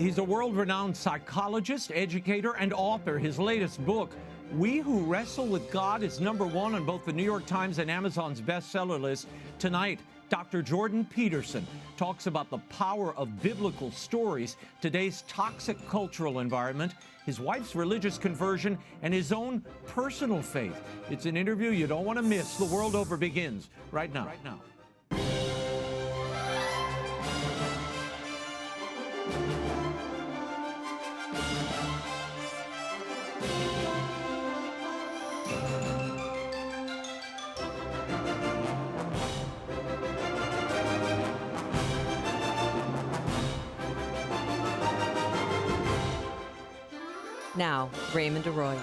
He's a world-renowned psychologist, educator, and author. His latest book, We Who Wrestle with God, is #1 on both the New York Times and Amazon's bestseller list. Tonight, Dr. Jordan Peterson talks about the power of biblical stories, today's toxic cultural environment, his wife's religious conversion, and his own personal faith. It's an interview you don't want to miss. The World Over begins right now. Now, Raymond Arroyo.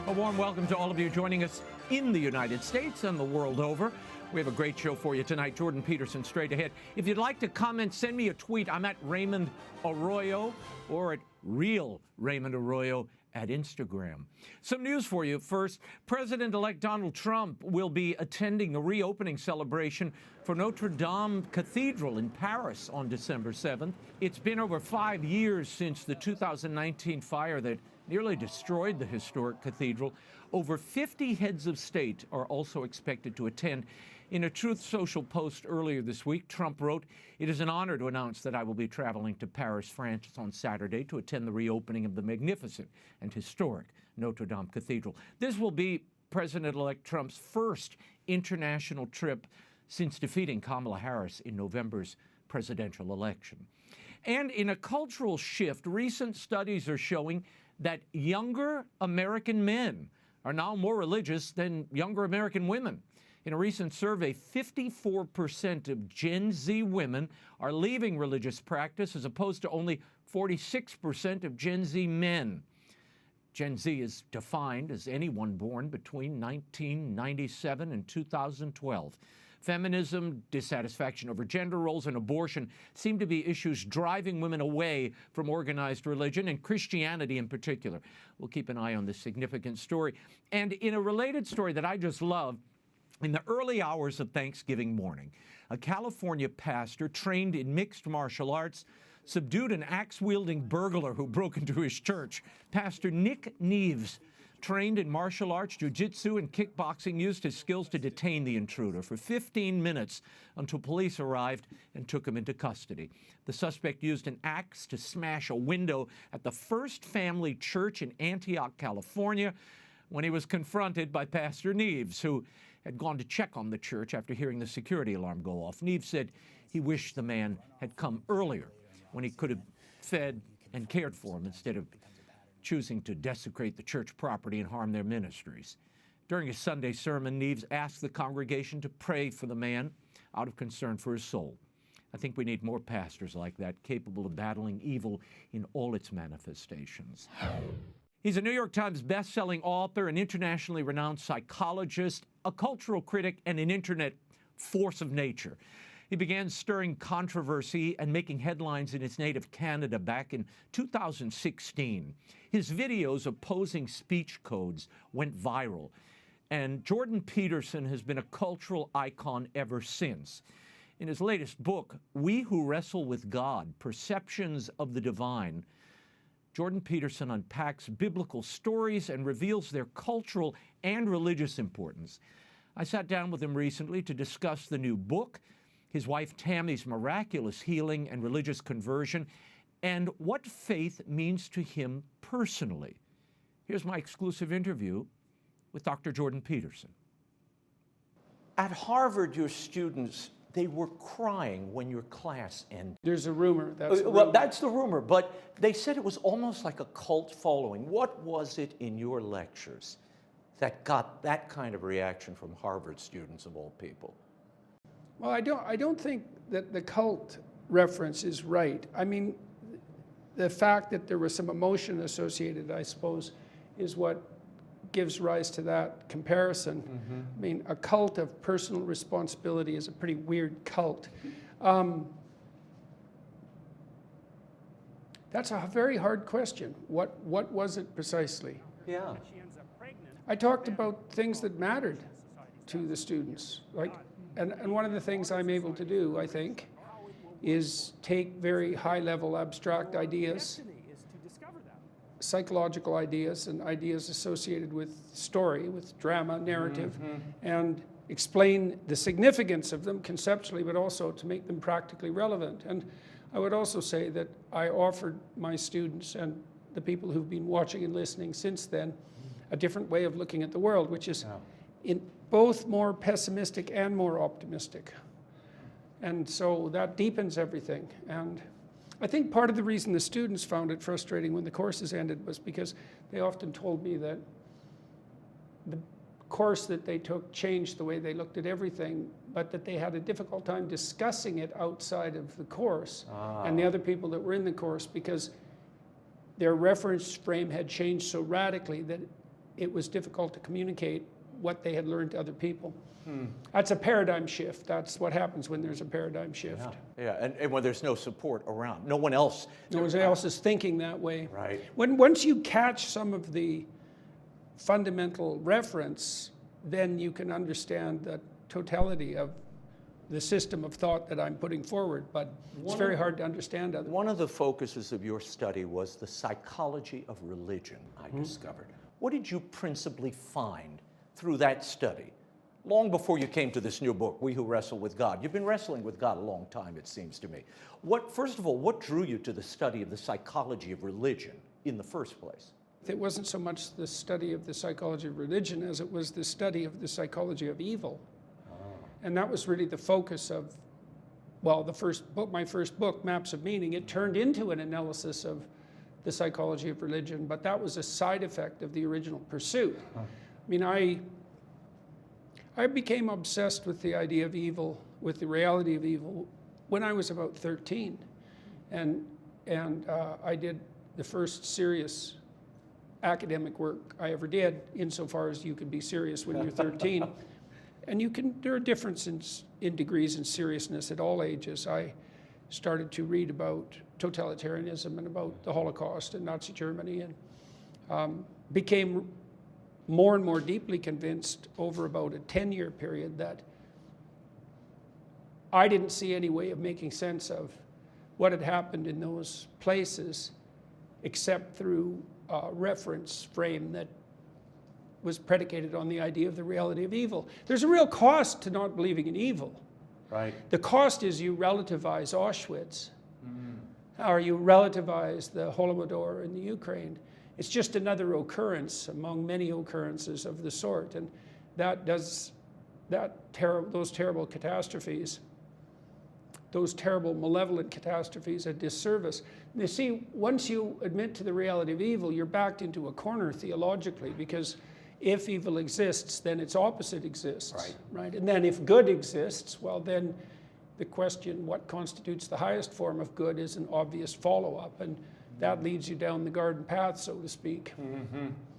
A warm welcome to all of you joining us in the United States and the world over. We have a great show for you tonight. Jordan Peterson straight ahead. If you'd like to comment, send me a tweet. I'm at Raymond Arroyo or at Real Raymond Arroyo at Instagram. Some news for you. First, President-elect Donald Trump will be attending the reopening celebration for Notre Dame Cathedral in Paris on December 7th. It's been over 5 years since the 2019 fire that nearly destroyed the historic cathedral. Over 50 heads of state are also expected to attend. In a Truth Social post earlier this week, Trump wrote, "It is an honor to announce that I will be traveling to Paris, France on Saturday to attend the reopening of the magnificent and historic Notre Dame Cathedral." This will be President-elect Trump's first international trip since defeating Kamala Harris in November's presidential election. And in a cultural shift, recent studies are showing that younger American men are now more religious than younger American women. In a recent survey, 54% of Gen Z women are leaving religious practice as opposed to only 46% of Gen Z men. Gen Z is defined as anyone born between 1997 and 2012. Feminism, dissatisfaction over gender roles, and abortion seem to be issues driving women away from organized religion, and Christianity in particular. We'll keep an eye on this significant story. And in a related story that I just love, in the early hours of Thanksgiving morning, a California pastor trained in mixed martial arts subdued an axe-wielding burglar who broke into his church. Pastor Nick Neves, trained in martial arts, jiu-jitsu, and kickboxing, used his skills to detain the intruder for 15 minutes until police arrived and took him into custody. The suspect used an axe to smash a window at the First Family Church in Antioch, California, when he was confronted by Pastor Neves, who had gone to check on the church after hearing the security alarm go off. Neves said he wished the man had come earlier when he could have fed and cared for him instead of choosing to desecrate the church property and harm their ministries. During his Sunday sermon, Neves asked the congregation to pray for the man out of concern for his soul. I think we need more pastors like that, capable of battling evil in all its manifestations. He's a New York Times best-selling author, an internationally renowned psychologist, a cultural critic, and an internet force of nature. He began stirring controversy and making headlines in his native Canada back in 2016. His videos opposing speech codes went viral, and Jordan Peterson has been a cultural icon ever since. In his latest book, We Who Wrestle with God, Perceptions of the Divine, Jordan Peterson unpacks biblical stories and reveals their cultural and religious importance. I sat down with him recently to discuss the new book, his wife Tammy's miraculous healing and religious conversion, and what faith means to him personally. Here's my exclusive interview with Dr. Jordan Peterson. At Harvard, your students, they were crying when your class ended. There's a rumor. That's the rumor, but they said it was almost like a cult following. What was it in your lectures that got that kind of reaction from Harvard students of all people? Well, I don't think that the cult reference is right. I mean, the fact that there was some emotion associated, I suppose, is what gives rise to that comparison. Mm-hmm. I mean, a cult of personal responsibility is a pretty weird cult. That's a very hard question. What was it precisely? Yeah. I talked about things that mattered to the students, like, and one of the things I'm able to do, I think, is take very high-level abstract ideas, psychological ideas and ideas associated with story, with drama, narrative, and explain the significance of them conceptually, but also to make them practically relevant. And I would also say that I offered my students and the people who've been watching and listening since then a different way of looking at the world, which is in both more pessimistic and more optimistic. And so that deepens everything. And I think part of the reason the students found it frustrating when the courses ended was because they often told me that the course that they took changed the way they looked at everything, but that they had a difficult time discussing it outside of the course and the other people that were in the course, because their reference frame had changed so radically that it was difficult to communicate what they had learned to other people. That's a paradigm shift. That's what happens when there's a paradigm shift. Yeah, and when there's no support around. No one else is thinking that way. Right. Once you catch some of the fundamental reference, then you can understand the totality of the system of thought that I'm putting forward, but it's very hard to understand otherwise. One of the focuses of your study was the psychology of religion, I discovered. What did you principally find through that study? Long before you came to this new book, We Who Wrestle with God. You've been wrestling with God a long time, it seems to me. First of all, what drew you to the study of the psychology of religion in the first place? It wasn't so much the study of the psychology of religion as it was the study of the psychology of evil. And that was really the focus of, well, my first book, Maps of Meaning. It turned into an analysis of the psychology of religion, but that was a side effect of the original pursuit. I mean, I became obsessed with the idea of evil, with the reality of evil, when I was about 13. And I did the first serious academic work I ever did, insofar as you can be serious when you're 13. And there are differences in degrees in seriousness at all ages. I started to read about totalitarianism and about the Holocaust and Nazi Germany, and became more and more deeply convinced over about a 10-year period that I didn't see any way of making sense of what had happened in those places except through a reference frame that was predicated on the idea of the reality of evil. There's a real cost to not believing in evil. Right. The cost is you relativize Auschwitz, or you relativize the Holodomor in the Ukraine. It's just another occurrence among many occurrences of the sort, and that does those terrible catastrophes, those terrible malevolent catastrophes, a disservice. And you see, once you admit to the reality of evil, you're backed into a corner theologically, because if evil exists, then its opposite exists, right? And then if good exists, well, then the question, what constitutes the highest form of good, is an obvious follow-up, and that leads you down the garden path, so to speak.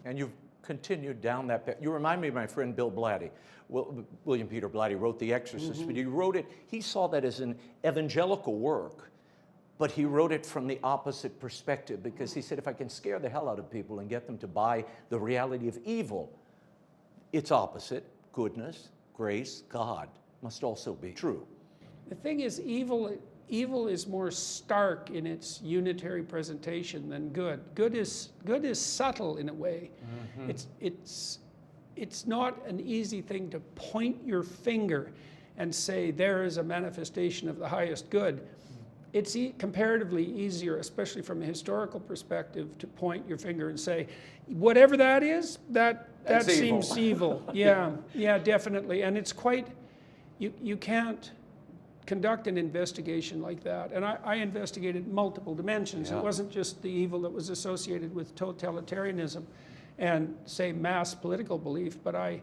And you've continued down that path. You remind me of my friend Bill Blatty. William Peter Blatty wrote The Exorcist, but he wrote it, he saw that as an evangelical work, but he wrote it from the opposite perspective, because he said, if I can scare the hell out of people and get them to buy the reality of evil, its opposite, goodness, grace, God, must also be true. The thing is, evil is more stark in its unitary presentation than good. Good is subtle in a way. It's not an easy thing to point your finger and say there is a manifestation of the highest good. It's comparatively easier, especially from a historical perspective, to point your finger and say, whatever that is, that seems evil. Yeah, definitely. And it's quite, you can't conduct an investigation like that. And I investigated multiple dimensions. It wasn't just the evil that was associated with totalitarianism and, say, mass political belief, but I'm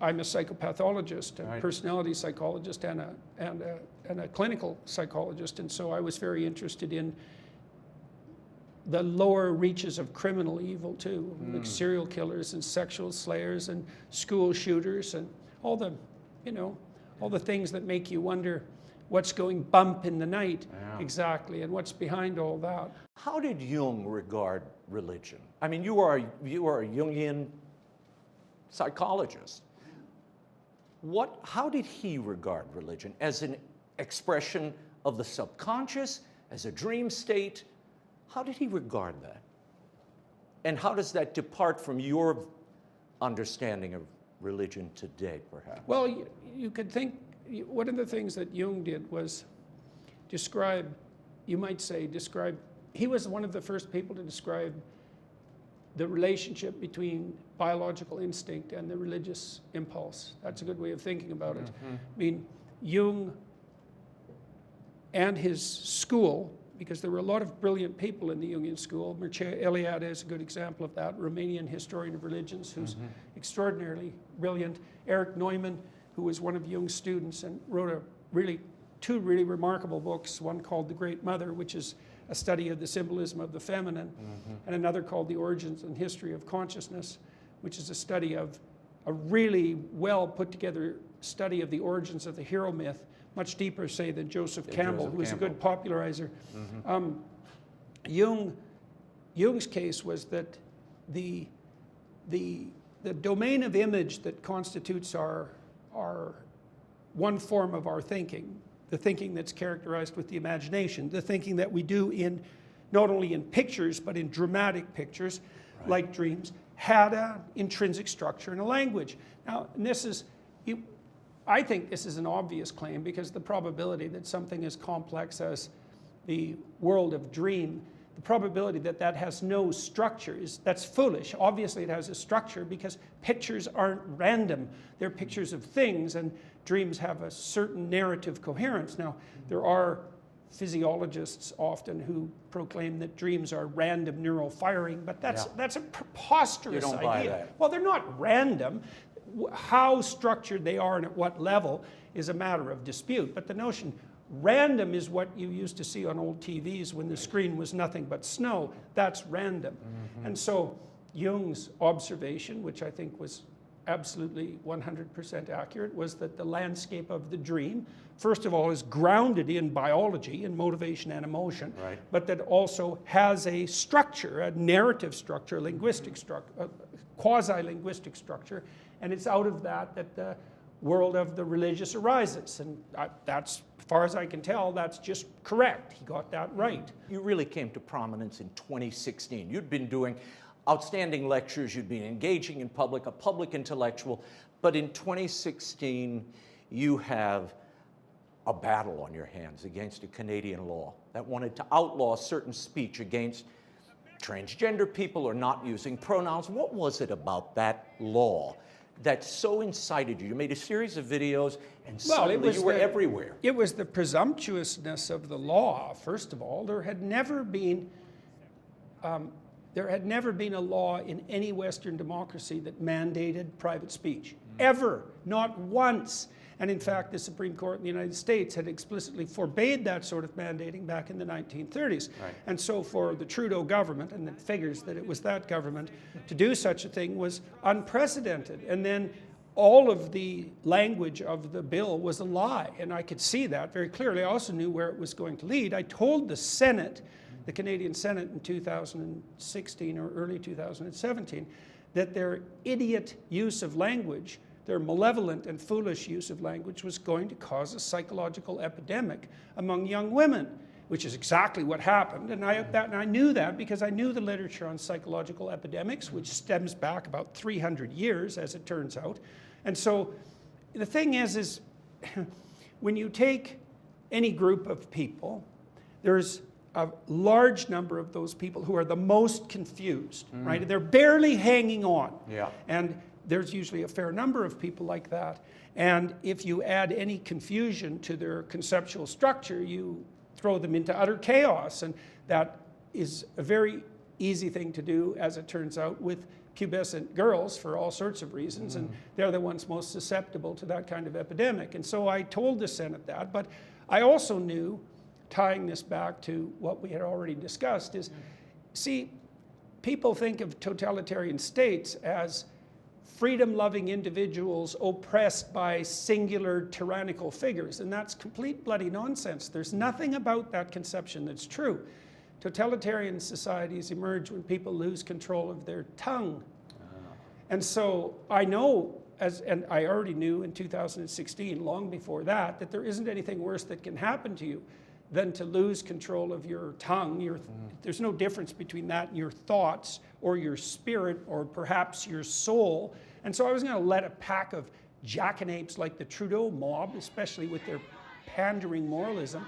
a psychopathologist, a personality psychologist, and a clinical psychologist, and so I was very interested in the lower reaches of criminal evil too, like serial killers and sexual slayers and school shooters and all the things that make you wonder what's going bump in the night exactly, and what's behind all that. How did Jung regard religion? I mean, you are a Jungian psychologist. How did he regard religion? As an expression of the subconscious, as a dream state. How did he regard that? And how does that depart from your understanding of religion today, perhaps? Well, you could think, one of the things that Jung did was describe, you might say, he was one of the first people to describe the relationship between biological instinct and the religious impulse. That's a good way of thinking about it. I mean, Jung and his school, because there were a lot of brilliant people in the Jungian school. Mircea Eliade is a good example of that, Romanian historian of religions who's extraordinarily brilliant. Erich Neumann, who was one of Jung's students and wrote two really remarkable books, one called The Great Mother, which is a study of the symbolism of the feminine, and another called The Origins and History of Consciousness, which is a study of a really well put together study of the origins of the hero myth, much deeper, say, than Joseph Campbell, who was a good popularizer. Jung's case was that the domain of image that constitutes our one form of our thinking, the thinking that's characterized with the imagination, the thinking that we do in not only in pictures but in dramatic pictures, like dreams, had an intrinsic structure and a language. Now, and this is, I think this is an obvious claim, because the probability that something as complex as the world of dream, the probability that that has no structure, that's foolish. Obviously it has a structure, because pictures aren't random. They're pictures of things, and dreams have a certain narrative coherence. Now, there are physiologists often who proclaim that dreams are random neural firing, but that's a preposterous idea. You don't buy that. Well, they're not random. How structured they are and at what level is a matter of dispute. But the notion random is what you used to see on old TVs when the screen was nothing but snow. That's random. And so Jung's observation, which I think was absolutely 100% accurate, was that the landscape of the dream, first of all, is grounded in biology, in motivation and emotion, but that also has a structure, a narrative structure, a linguistic structure, a quasi-linguistic structure, and it's out of that that the world of the religious arises. And that's, as far as I can tell, that's just correct. He got that right. You really came to prominence in 2016. You'd been doing outstanding lectures, you'd been engaging in public, a public intellectual, but in 2016, you have a battle on your hands against a Canadian law that wanted to outlaw certain speech against transgender people or not using pronouns. What was it about that law that so incited you? You made a series of videos, and suddenly you were everywhere. It was the presumptuousness of the law, first of all. There had never been a law in any Western democracy that mandated private speech. Ever. Not once. And in fact, the Supreme Court in the United States had explicitly forbade that sort of mandating back in the 1930s. And so for the Trudeau government, and it figures that it was that government, to do such a thing was unprecedented. And then all of the language of the bill was a lie, and I could see that very clearly. I also knew where it was going to lead. I told the Senate, the Canadian Senate in 2016 or early 2017, that their idiot use of language, their malevolent and foolish use of language, was going to cause a psychological epidemic among young women, which is exactly what happened. And I knew that because I knew the literature on psychological epidemics, which stems back about 300 years, as it turns out. And so the thing is when you take any group of people, there's a large number of those people who are the most confused, right? They're barely hanging on. And there's usually a fair number of people like that. And if you add any confusion to their conceptual structure, you throw them into utter chaos. And that is a very easy thing to do, as it turns out, with pubescent girls for all sorts of reasons. And they're the ones most susceptible to that kind of epidemic. And so I told the Senate that. But I also knew, tying this back to what we had already discussed, is, see, people think of totalitarian states as freedom-loving individuals oppressed by singular tyrannical figures, and that's complete bloody nonsense. There's nothing about that conception that's true. Totalitarian societies emerge when people lose control of their tongue. And so I know, and I already knew in 2016, long before that, that there isn't anything worse that can happen to you than to lose control of your tongue. There's no difference between that and your thoughts or your spirit or perhaps your soul. And so I was going to let a pack of jackanapes like the Trudeau mob, especially with their pandering moralism,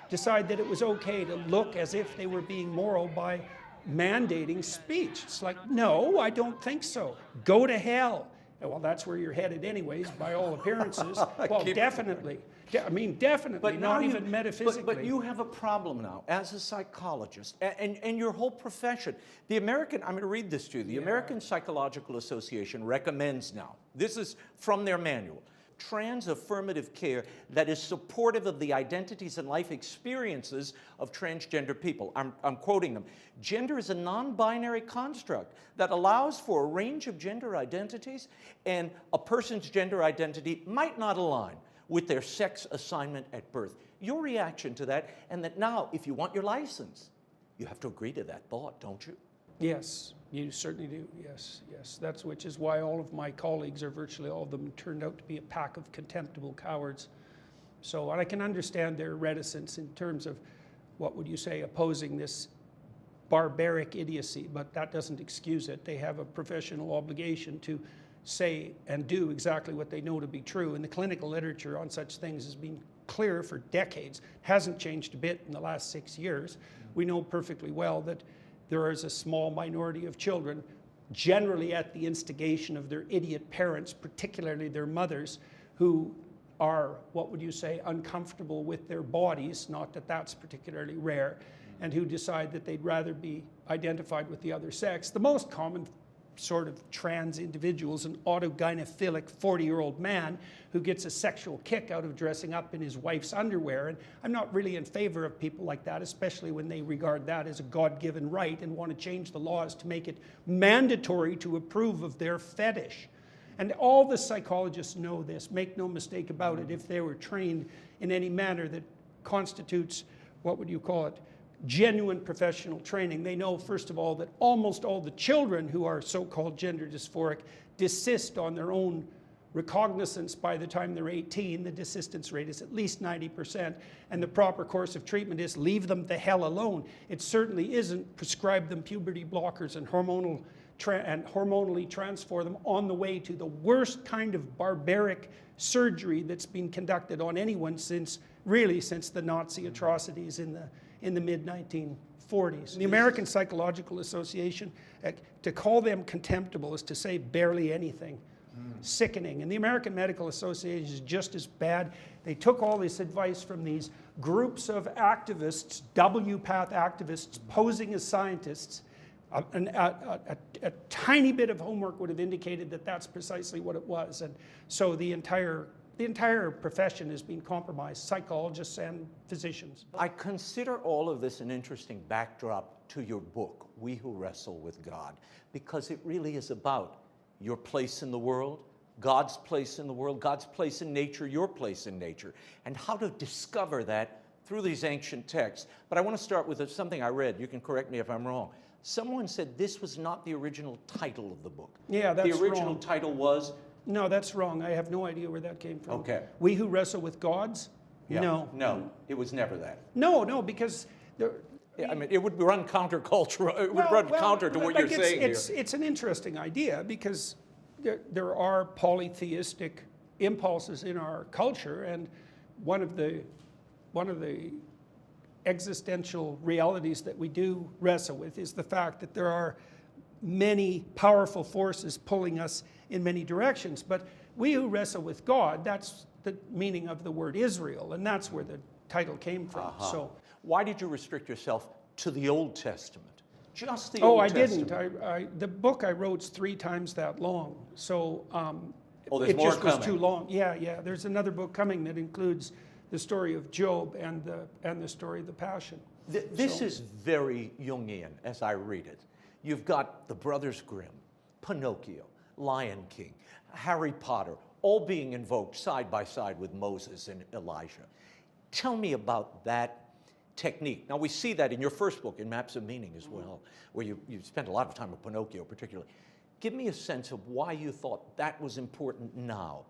decide that it was okay to look as if they were being moral by mandating speech. It's like, no, I don't think so. Go to hell. Well, that's where you're headed anyways, by all appearances. Well, definitely. I mean, definitely, but not even metaphysically. But you have a problem now as a psychologist and your whole profession. The American, I'm going to read this to you. The American Psychological Association recommends now, this is from their manual, trans affirmative care that is supportive of the identities and life experiences of transgender people. I'm quoting them. Gender is a non-binary construct that allows for a range of gender identities, and a person's gender identity might not align with their sex assignment at birth. Your reaction to that, and that now, if you want your license, you have to agree to that thought, don't you? Yes, you certainly do. Yes, yes. That's which is why all of my colleagues, or virtually all of them, turned out to be a pack of contemptible cowards. So, and I can understand their reticence in terms of, what would you say, opposing this barbaric idiocy, but that doesn't excuse it. They have a professional obligation to say and do exactly what they know to be true. And the clinical literature on such things has been clear for decades, hasn't changed a bit in the last 6 years. We know perfectly well that there is a small minority of children, generally at the instigation of their idiot parents, particularly their mothers, who are, what would you say, uncomfortable with their bodies, not that that's particularly rare, and who decide that they'd rather be identified with the other sex. The most common sort of trans individual is an autogynephilic 40-year-old man who gets a sexual kick out of dressing up in his wife's underwear. And I'm not really in favor of people like that, especially when they regard that as a God-given right and want to change the laws to make it mandatory to approve of their fetish. And all the psychologists know this, make no mistake about it, if they were trained in any manner that constitutes, what would you call it, genuine professional training. They know, first of all, that almost all the children who are so-called gender dysphoric desist on their own recognizance by the time they're 18. The desistance rate is at least 90%, and the proper course of treatment is leave them the hell alone. It certainly isn't prescribe them puberty blockers and hormonally transfer them on the way to the worst kind of barbaric surgery that's been conducted on anyone since the Nazi atrocities in the mid-1940s. The American Psychological Association, to call them contemptible is to say barely anything. Sickening. And the American Medical Association is just as bad. They took all this advice from these groups of activists, W-path activists, posing as scientists. A tiny bit of homework would have indicated that that's precisely what it was. And so the entire profession has been compromised, psychologists and physicians. I consider all of this an interesting backdrop to your book, We Who Wrestle with God, because it really is about your place in the world, God's place in the world, God's place in nature, your place in nature, and how to discover that through these ancient texts. But I want to start with something I read. You can correct me if I'm wrong. Someone said this was not the original title of the book. Yeah, that's wrong. The original wrong. Title was? No, that's wrong. I have no idea where that came from. Okay. We Who Wrestle with Gods? Yeah. No. No, it was never that. No, because... I mean, it would run countercultural. It would run counter to what you're saying here. It's an interesting idea because there are polytheistic impulses in our culture, and one of the existential realities that we do wrestle with is the fact that there are many powerful forces pulling us in many directions. But we who wrestle with God, that's the meaning of the word Israel, and that's where the title came from. So, why did you restrict yourself to the Old Testament? Just the Old Testament? Oh, I didn't. The book I wrote's 3 times that long. So there's it more just coming. was too long. Yeah. There's another book coming that includes the story of Job and the story of the Passion. This is very Jungian as I read it. You've got the Brothers Grimm, Pinocchio, Lion King, Harry Potter, all being invoked side by side with Moses and Elijah. Tell me about that technique. Now, we see that in your first book, in Maps of Meaning as well, where you spent a lot of time with Pinocchio particularly. Give me a sense of why you thought that was important now.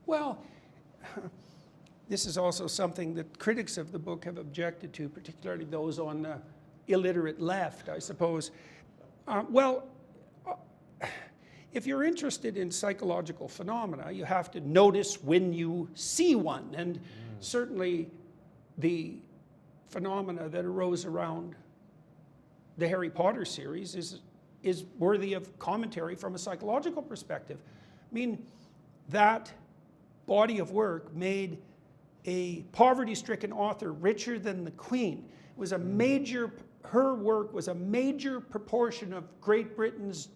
Well, this is also something that critics of the book have objected to, particularly those on the illiterate left, I suppose. If you're interested in psychological phenomena, you have to notice when you see one. And certainly the phenomena that arose around the Harry Potter series is worthy of commentary from a psychological perspective. I mean, that body of work made a poverty-stricken author richer than the Queen. It was her work was a major proportion of Great Britain's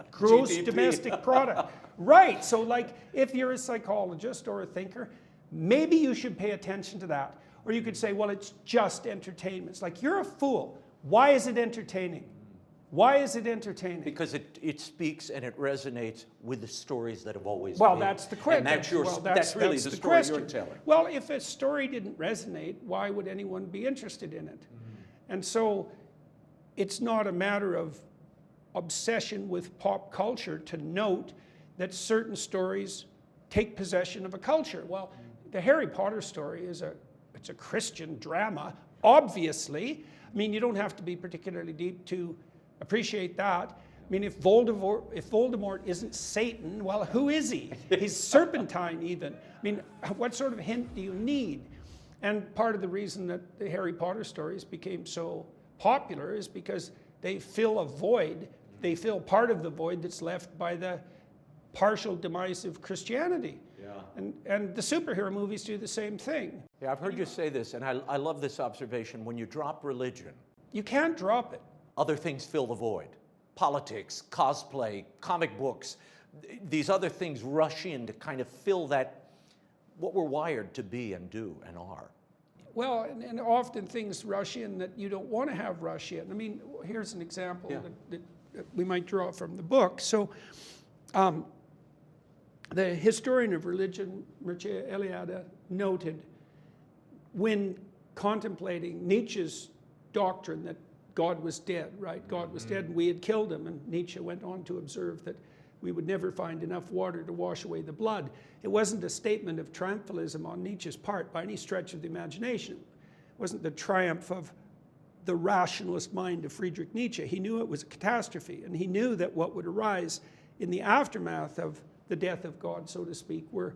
gross GDP. domestic product. Right, so like if you're a psychologist or a thinker, maybe you should pay attention to that. Or you could say, well, it's just entertainment. It's like, you're a fool. Why is it entertaining? Why is it entertaining? Because it speaks and it resonates with the stories that have always Well, been. that's the question. And that's really the story you're telling. Well, if a story didn't resonate, why would anyone be interested in it? And so it's not a matter of obsession with pop culture to note that certain stories take possession of a culture. Well, the Harry Potter story it's a Christian drama, obviously. I mean, you don't have to be particularly deep to appreciate that. I mean, if Voldemort isn't Satan, well, who is he? He's serpentine even. I mean, what sort of hint do you need? And part of the reason that the Harry Potter stories became so popular is because they fill a void. They fill part of the void that's left by the partial demise of Christianity. Yeah. And the superhero movies do the same thing. Yeah, I've heard you say this, and I love this observation. When you drop religion, you can't drop it. Other things fill the void. Politics, cosplay, comic books, these other things rush in to kind of fill that, what we're wired to be and do and are. Well, and often things rush in that you don't want to have rush in. I mean, here's an example that we might draw from the book. So the historian of religion, Mircea Eliade, noted when contemplating Nietzsche's doctrine that God was dead, right? God was dead and we had killed him. And Nietzsche went on to observe that we would never find enough water to wash away the blood. It wasn't a statement of triumphalism on Nietzsche's part by any stretch of the imagination. It wasn't the triumph of the rationalist mind of Friedrich Nietzsche. He knew it was a catastrophe, and he knew that what would arise in the aftermath of the death of God, so to speak, were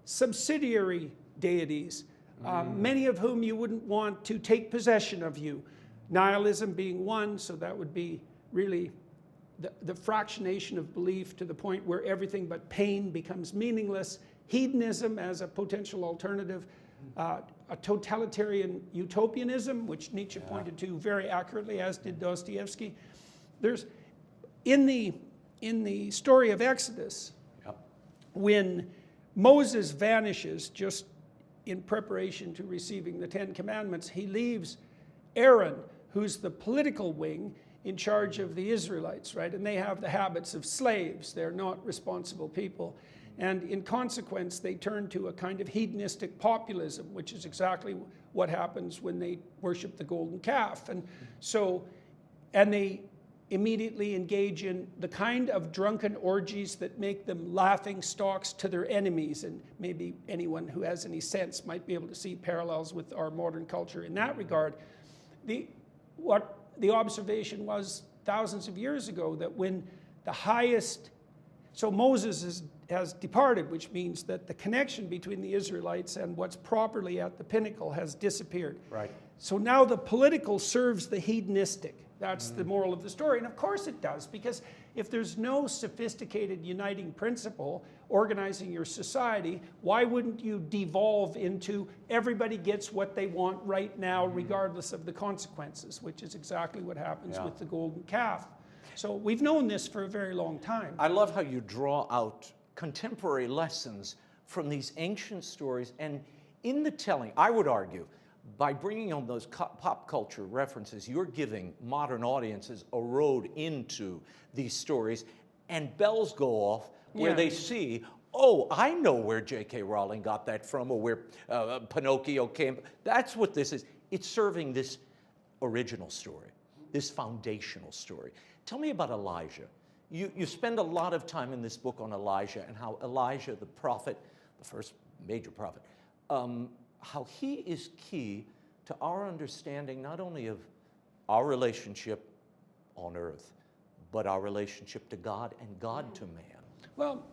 subsidiary deities, many of whom you wouldn't want to take possession of you. Nihilism being one, so that would be really the fractionation of belief to the point where everything but pain becomes meaningless. Hedonism as a potential alternative, a totalitarian utopianism, which Nietzsche pointed to very accurately, as did Dostoevsky. There's in the story of Exodus, when Moses vanishes just in preparation to receiving the Ten Commandments, he leaves Aaron, who's the political wing, in charge of the Israelites, right? And they have the habits of slaves. They're not responsible people. And in consequence, they turn to a kind of hedonistic populism, which is exactly what happens when they worship the golden calf. And so, and they immediately engage in the kind of drunken orgies that make them laughing stocks to their enemies. And maybe anyone who has any sense might be able to see parallels with our modern culture in that regard. What the observation was thousands of years ago, that when the highest, so Moses has departed, which means that the connection between the Israelites and what's properly at the pinnacle has disappeared. Right. So now the political serves the hedonistic. That's the moral of the story. And of course it does, because if there's no sophisticated uniting principle organizing your society, why wouldn't you devolve into everybody gets what they want right now, regardless of the consequences, which is exactly what happens with the golden calf. So we've known this for a very long time. I love how you draw out contemporary lessons from these ancient stories, and in the telling, I would argue, by bringing on those pop culture references, you're giving modern audiences a road into these stories, and bells go off where they see, oh, I know where J.K. Rowling got that from, or where Pinocchio came. That's what this is. It's serving this original story, this foundational story. Tell me about Elijah. You spend a lot of time in this book on Elijah and how Elijah, the prophet, the first major prophet, how he is key to our understanding not only of our relationship on earth, but our relationship to God and God to man. Well,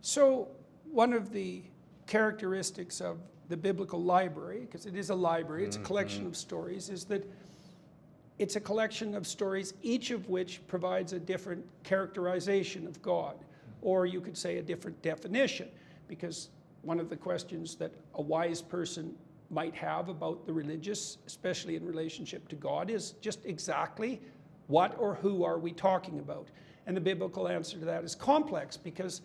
so one of the characteristics of the biblical library, because it is a library, it's a collection of stories, is that it's a collection of stories, each of which provides a different characterization of God, or you could say a different definition, because one of the questions that a wise person might have about the religious, especially in relationship to God, is just exactly what or who are we talking about? And the biblical answer to that is complex, because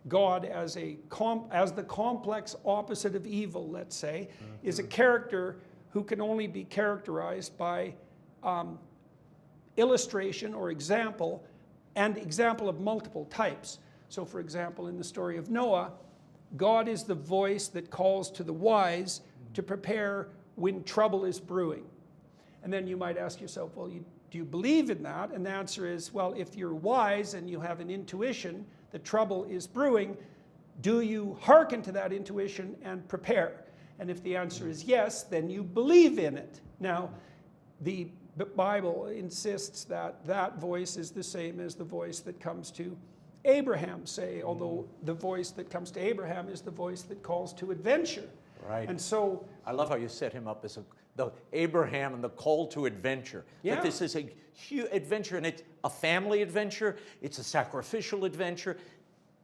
God as the complex opposite of evil, let's say, is a character who can only be characterized by illustration or example, and example of multiple types. So for example, in the story of Noah, God is the voice that calls to the wise to prepare when trouble is brewing. And then you might ask yourself, well, do you believe in that? And the answer is, well, if you're wise and you have an intuition that trouble is brewing, do you hearken to that intuition and prepare? And if the answer is yes, then you believe in it. Now, the Bible insists that that voice is the same as the voice that comes to Abraham, say, although the voice that comes to Abraham is the voice that calls to adventure. Right. And so I love how you set him up as the Abraham and the call to adventure. Yeah. That this is a huge adventure, and it's a family adventure. It's a sacrificial adventure.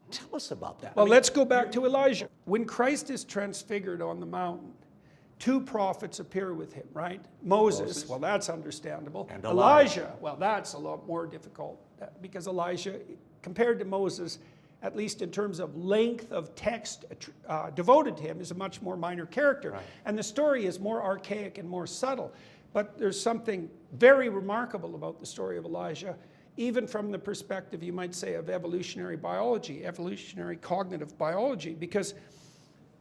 Tell us about that. Well, let's go back to Elijah. When Christ is transfigured on the mountain, two prophets appear with him, right? Moses, well, that's understandable. And Elijah, well, that's a lot more difficult, because Elijah, compared to Moses, at least in terms of length of text devoted to him, is a much more minor character. Right. And the story is more archaic and more subtle. But there's something very remarkable about the story of Elijah, even from the perspective, you might say, of evolutionary biology, evolutionary cognitive biology, because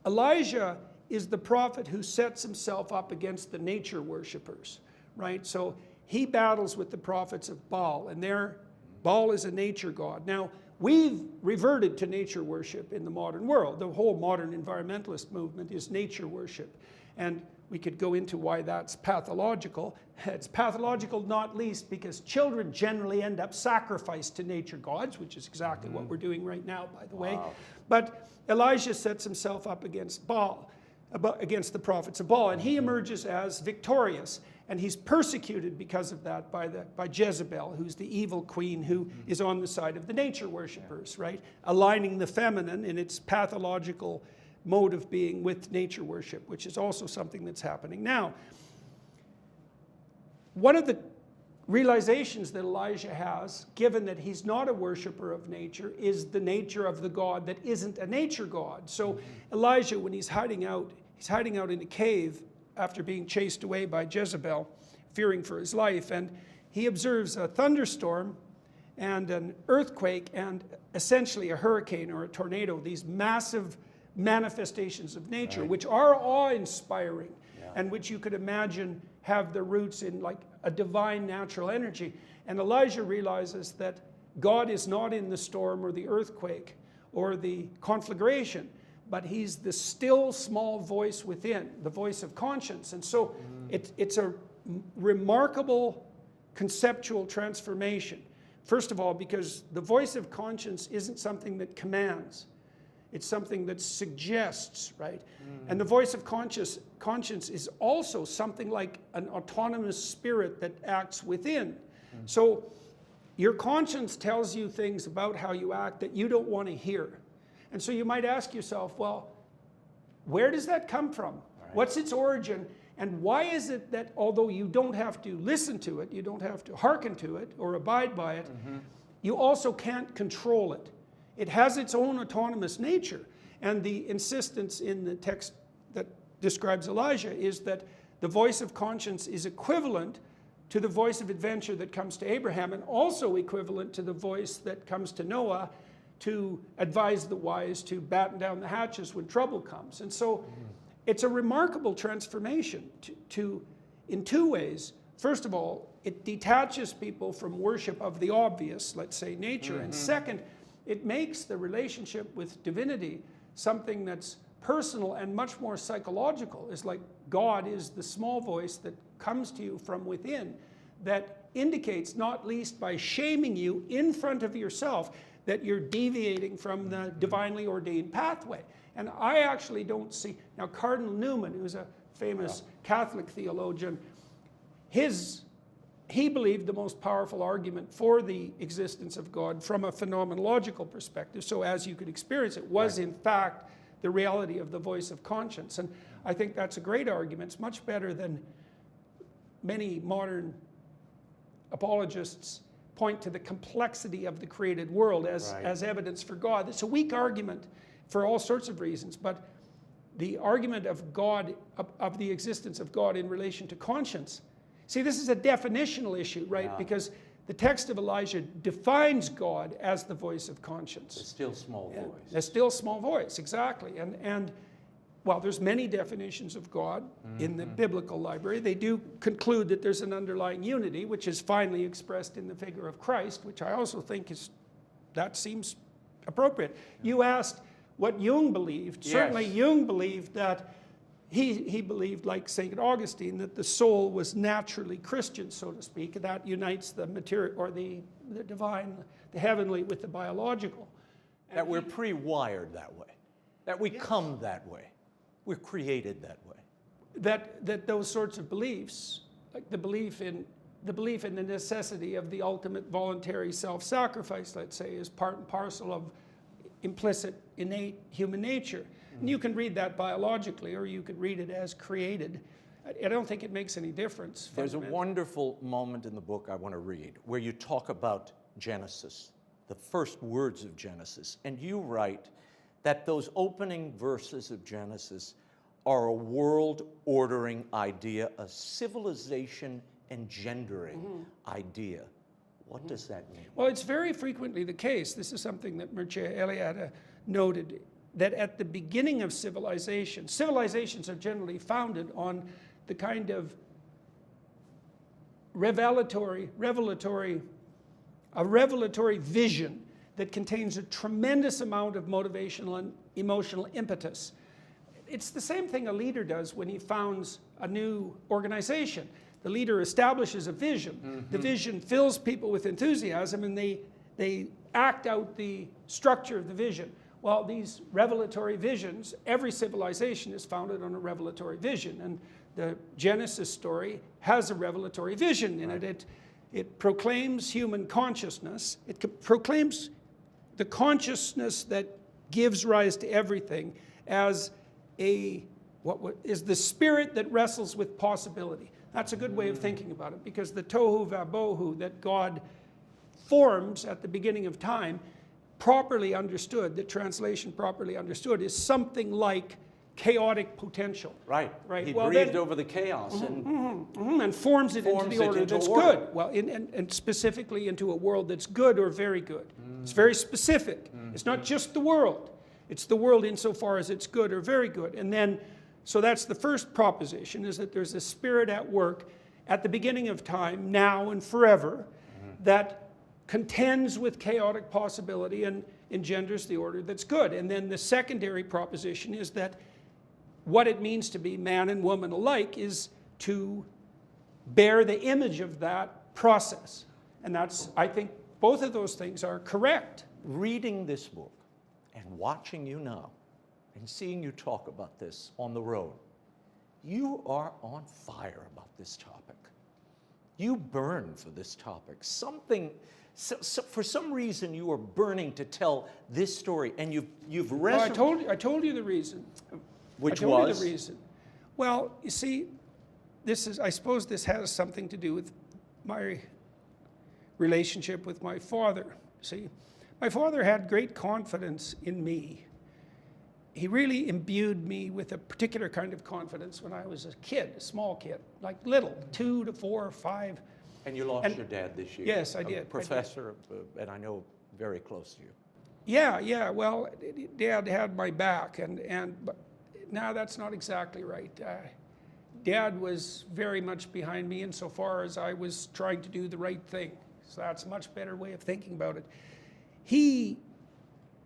Elijah is the prophet who sets himself up against the nature worshippers, right? So he battles with the prophets of Baal, and Baal is a nature god. Now, we've reverted to nature worship in the modern world. The whole modern environmentalist movement is nature worship. And we could go into why that's pathological. It's pathological not least because children generally end up sacrificed to nature gods, which is exactly what we're doing right now, by the way. But Elijah sets himself up against Baal, against the prophets of Baal, and he emerges as victorious. And he's persecuted because of that by Jezebel, who's the evil queen who is on the side of the nature worshippers, right? Aligning the feminine in its pathological mode of being with nature worship, which is also something that's happening now. One of the realizations that Elijah has, given that he's not a worshiper of nature, is the nature of the God that isn't a nature God. So Elijah, when he's hiding out in a cave after being chased away by Jezebel, fearing for his life, and he observes a thunderstorm and an earthquake and essentially a hurricane or a tornado, these massive manifestations of nature, which are awe-inspiring, and which you could imagine have their roots in like a divine natural energy. And Elijah realizes that God is not in the storm or the earthquake or the conflagration, but he's the still small voice within, the voice of conscience. And so it's a remarkable conceptual transformation. First of all, because the voice of conscience isn't something that commands. It's something that suggests, right? And the voice of conscience is also something like an autonomous spirit that acts within. So your conscience tells you things about how you act that you don't want to hear. And so you might ask yourself, well, where does that come from? Right. What's its origin? And why is it that although you don't have to listen to it, you don't have to hearken to it or abide by it, you also can't control it? It has its own autonomous nature. And the insistence in the text that describes Elijah is that the voice of conscience is equivalent to the voice of adventure that comes to Abraham, and also equivalent to the voice that comes to Noah to advise the wise to batten down the hatches when trouble comes. And so it's a remarkable transformation in two ways. First of all, it detaches people from worship of the obvious, let's say nature. And second, it makes the relationship with divinity something that's personal and much more psychological. It's like God is the small voice that comes to you from within, that indicates, not least by shaming you in front of yourself, that you're deviating from the divinely ordained pathway. And I actually don't see, now Cardinal Newman, who's a famous Catholic theologian, he believed the most powerful argument for the existence of God from a phenomenological perspective, so as you could experience it, was in fact the reality of the voice of conscience. And I think that's a great argument. It's much better than many modern apologists point to the complexity of the created world as evidence for God. It's a weak argument for all sorts of reasons, but the argument of God, of the existence of God in relation to conscience. See, this is a definitional issue, right? Yeah. Because the text of Elijah defines God as the voice of conscience. The still small voice. The still small voice, exactly. And well, there's many definitions of God in the biblical library. They do conclude that there's an underlying unity, which is finally expressed in the figure of Christ, which I also think that seems appropriate. You asked what Jung believed. Yes. Certainly Jung believed that he believed, like St. Augustine, that the soul was naturally Christian, so to speak. That unites the material, or the divine, the heavenly with the biological. That we're pre-wired that way. That we come that way. We're created that way. That those sorts of beliefs, like the belief in the necessity of the ultimate voluntary self-sacrifice, let's say, is part and parcel of implicit, innate human nature. And you can read that biologically, or you could read it as created. I don't think it makes any difference. There's a wonderful moment in the book I want to read where you talk about Genesis, the first words of Genesis. And you write that those opening verses of Genesis are a world-ordering idea, a civilization-engendering idea. What does that mean? Well, it's very frequently the case. This is something that Mircea Eliade noted, that at the beginning of civilizations are generally founded on the kind of revelatory vision that contains a tremendous amount of motivational and emotional impetus. It's the same thing a leader does when he founds a new organization. The leader establishes a vision. The vision fills people with enthusiasm, and they act out the structure of the vision. Well, these revelatory visions, every civilization is founded on a revelatory vision, and the Genesis story has a revelatory vision in it. It proclaims human consciousness. It proclaims the consciousness that gives rise to everything as what is the spirit that wrestles with possibility. That's a good way of thinking about it, because the tohu vabohu that God forms at the beginning of time, properly understood, the translation properly understood, is something like chaotic potential. Right. He breathed over the chaos and forms it into the order that's good. Well, and specifically into a world that's good or very good. It's very specific. It's not just the world. It's the world insofar as it's good or very good. And then, so that's the first proposition, is that there's a spirit at work at the beginning of time, now and forever, that contends with chaotic possibility and engenders the order that's good. And then the secondary proposition is that what it means to be man and woman alike is to bear the image of that process. And that's, I think, both of those things are correct. Reading this book and watching you now and seeing you talk about this on the road, you are on fire about this topic. You burn for this topic. For some reason, you are burning to tell this story, and you've wrestled. Well, I told you the reason. Which I told was? you the reason. Well, you see, I suppose this has something to do with my relationship with my father. See, my father had great confidence in me. He really imbued me with a particular kind of confidence when I was a kid, a small kid, like little, 2 to 4 or 5. And you lost your dad this year. Yes, I did. A professor, and I know very close to you. Yeah. Well, Dad had my back, but now that's not exactly right. Dad was very much behind me insofar as I was trying to do the right thing. So that's a much better way of thinking about it. He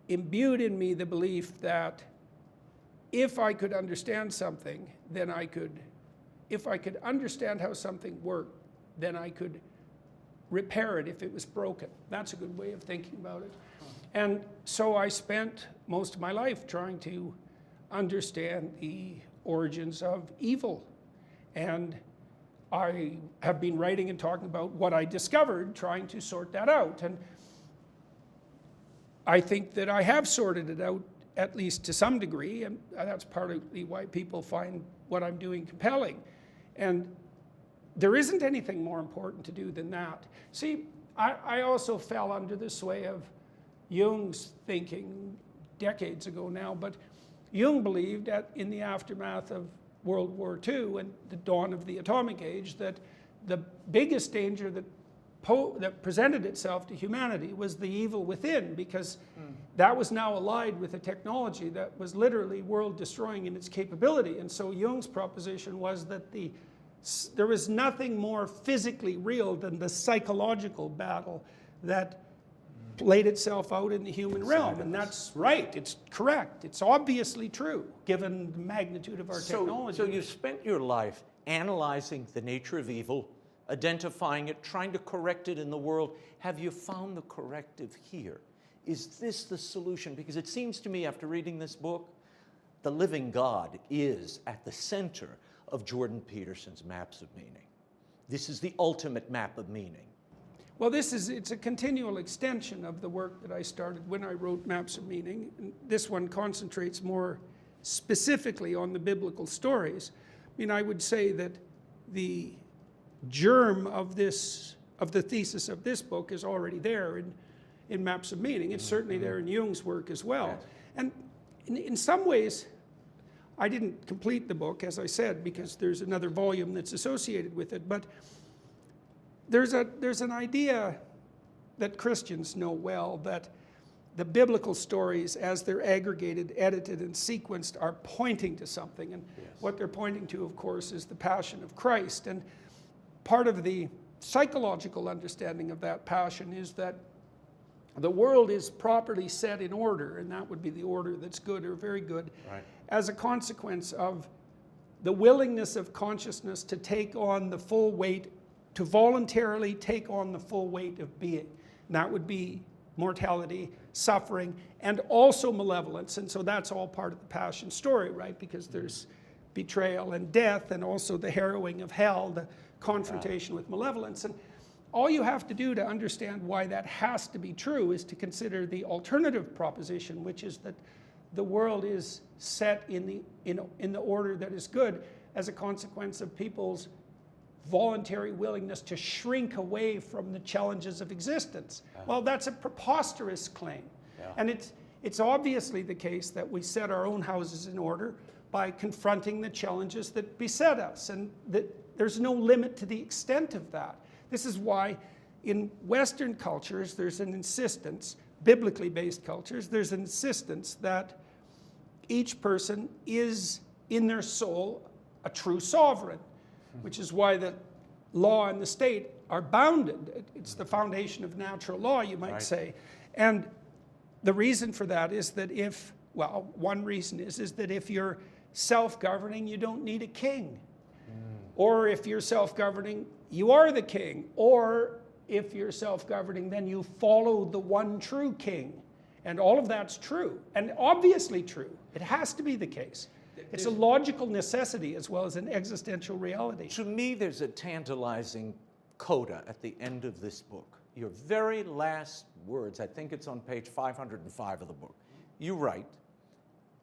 imbued in me the belief that if I could understand something, then if I could understand how something worked, then I could repair it if it was broken. That's a good way of thinking about it. And so I spent most of my life trying to understand the origins of evil. And I have been writing and talking about what I discovered, trying to sort that out. And I think that I have sorted it out, at least to some degree, and that's partly why people find what I'm doing compelling. And there isn't anything more important to do than that. See, I also fell under the sway of Jung's thinking decades ago now, but Jung believed that in the aftermath of World War II and the dawn of the atomic age, that the biggest danger that presented itself to humanity was the evil within, because that was now allied with a technology that was literally world-destroying in its capability. And so Jung's proposition was that there was nothing more physically real than the psychological battle that played itself out in the human realm. And that's right, it's correct, it's obviously true, given the magnitude of our technology. So you've spent your life analyzing the nature of evil, identifying it, trying to correct it in the world. Have you found the corrective here? Is this the solution? Because it seems to me, after reading this book, the living God is at the center of Jordan Peterson's maps of meaning. This is the ultimate map of meaning. Well, it's a continual extension of the work that I started when I wrote Maps of Meaning. And this one concentrates more specifically on the biblical stories. I mean, I would say that the germ of the thesis of this book is already there in Maps of Meaning. It's certainly there in Jung's work as well. Yes. And in some ways, I didn't complete the book, as I said, because there's another volume that's associated with it, but there's an idea that Christians know well, that the biblical stories, as they're aggregated, edited, and sequenced, are pointing to something. And yes, what they're pointing to, of course, is the passion of Christ. And part of the psychological understanding of that passion is that the world is properly set in order, and that would be the order that's good or very good, right, as a consequence of the willingness of consciousness to take on the full weight, to voluntarily take on the full weight of being. And that would be mortality, suffering, and also malevolence. And so that's all part of the passion story, right? Because there's betrayal and death, and also the harrowing of hell, the confrontation with malevolence. And all you have to do to understand why that has to be true is to consider the alternative proposition, which is that the world is set in the order that is good as a consequence of people's voluntary willingness to shrink away from the challenges of existence. Well, that's a preposterous claim. And it's obviously the case that we set our own houses in order by confronting the challenges that beset us, and that there's no limit to the extent of that. This is why in Western cultures there's an insistence, biblically based cultures, there's an insistence that each person is in their soul a true sovereign, which is why the law and the state are bounded. It's the foundation of natural law, you might say. And the reason for that is that one reason is that if you're self-governing, you don't need a king. Or if you're self-governing, you are the king. Or if you're self-governing, then you follow the one true king. And all of that's true, and obviously true. It has to be the case. It's a logical necessity as well as an existential reality. To me, there's a tantalizing coda at the end of this book. Your very last words, I think it's on page 505 of the book. You write,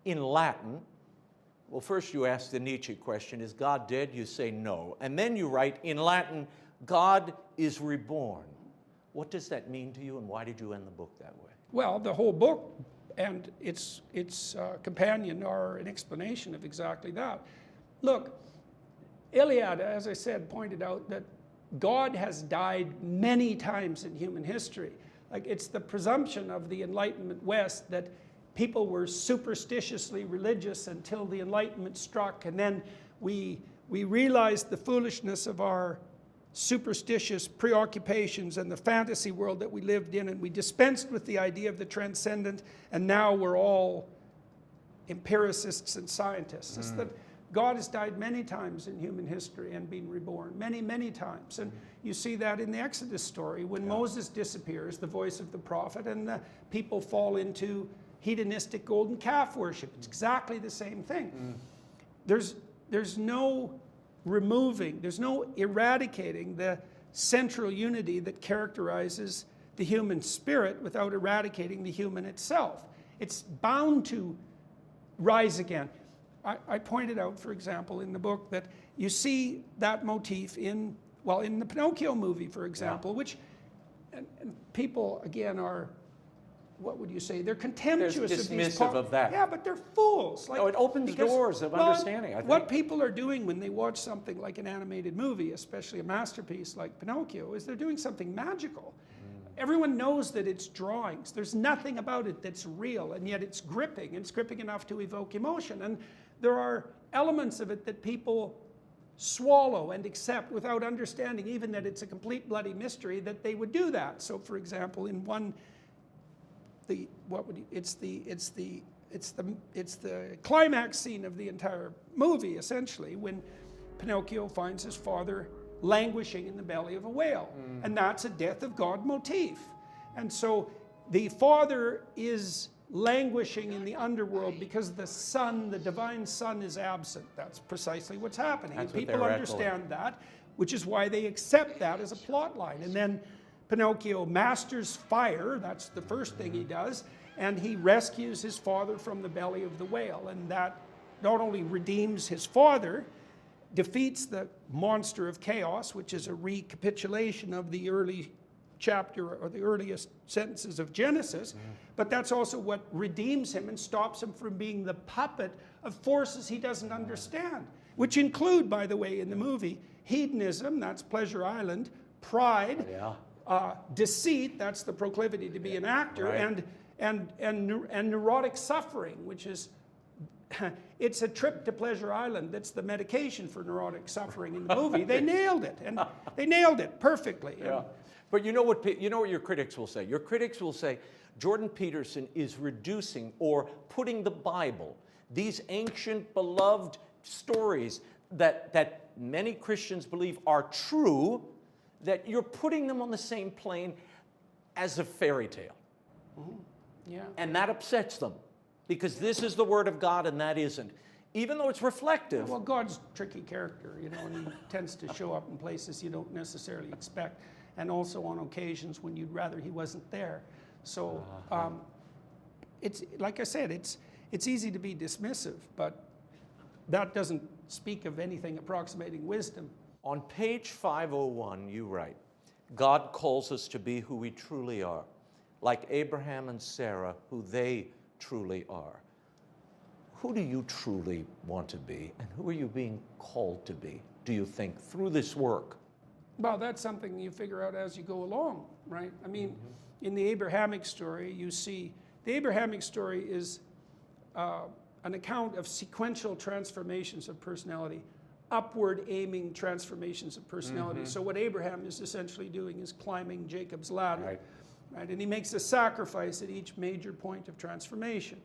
in Latin, well, first you ask the Nietzsche question, is God dead? You say no. And then you write, in Latin, God is reborn. What does that mean to you, and why did you end the book that way? Well, the whole book and its companion are an explanation of exactly that. Look, Iliad, as I said, pointed out that God has died many times in human history. Like, it's the presumption of the Enlightenment West that people were superstitiously religious until the Enlightenment struck, and then we realized the foolishness of our superstitious preoccupations and the fantasy world that we lived in, and we dispensed with the idea of the transcendent, and now we're all empiricists and scientists, is that God has died many times in human history and been reborn, many, many times. And you see that in the Exodus story when Moses disappears, the voice of the prophet, and the people fall into hedonistic golden calf worship. It's exactly the same thing. There's no removing, there's no eradicating the central unity that characterizes the human spirit without eradicating the human itself. It's bound to rise again. I pointed out, for example, in the book that you see that motif in the Pinocchio movie, for example, which and people, again, are, what would you say? They're contemptuous of these of that. Yeah, but they're fools. No, it opens doors of understanding, I think. What people are doing when they watch something like an animated movie, especially a masterpiece like Pinocchio, is they're doing something magical. Everyone knows that it's drawings. There's nothing about it that's real, and yet it's gripping. It's gripping enough to evoke emotion. And there are elements of it that people swallow and accept without understanding even that it's a complete bloody mystery that they would do that. So, for example, in one, it's the climax scene of the entire movie, essentially, when Pinocchio finds his father languishing in the belly of a whale. And that's a death of God motif. And so the father is languishing in the underworld because the son, the divine son, is absent. That's precisely what's happening. And people understand that, which is why they accept that as a plot line. And then Pinocchio masters fire, that's the first thing he does, and he rescues his father from the belly of the whale. And that not only redeems his father, defeats the monster of chaos, which is a recapitulation of the early chapter or the earliest sentences of Genesis, but that's also what redeems him and stops him from being the puppet of forces he doesn't understand, which include, by the way, in the movie, hedonism, that's Pleasure Island, pride, deceit, that's the proclivity to be an actor, and neurotic suffering, which is it's a trip to Pleasure Island that's the medication for neurotic suffering in the movie. They nailed it, and they nailed it perfectly. Yeah. But you know what your critics will say? Your critics will say Jordan Peterson is reducing or putting the Bible, these ancient beloved stories that many Christians believe are true, that you're putting them on the same plane as a fairy tale. Yeah. And that upsets them, because this is the Word of God and that isn't. Even though it's reflective. Well, God's a tricky character, and he tends to show up in places you don't necessarily expect, and also on occasions when you'd rather he wasn't there. So it's, like I said, it's easy to be dismissive, but that doesn't speak of anything approximating wisdom. On page 501, you write, God calls us to be who we truly are, like Abraham and Sarah, who they truly are. Who do you truly want to be, and who are you being called to be, do you think, through this work? Well, that's something you figure out as you go along, right? I mean, in the Abrahamic story, you see, the Abrahamic story is an account of sequential transformations of personality, upward aiming transformations of personality. So what Abraham is essentially doing is climbing Jacob's ladder, right? And he makes a sacrifice at each major point of transformation.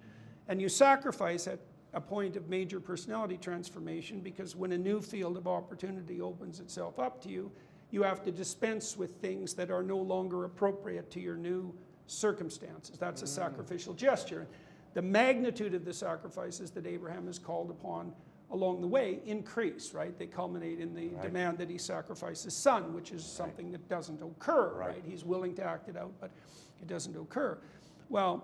And you sacrifice at a point of major personality transformation because when a new field of opportunity opens itself up to you, you have to dispense with things that are no longer appropriate to your new circumstances. That's a sacrificial gesture. The magnitude of the sacrifices that Abraham is called upon along the way increase, right? They culminate in the demand that he sacrifice his son, which is something that doesn't occur, right? He's willing to act it out, but it doesn't occur. Well,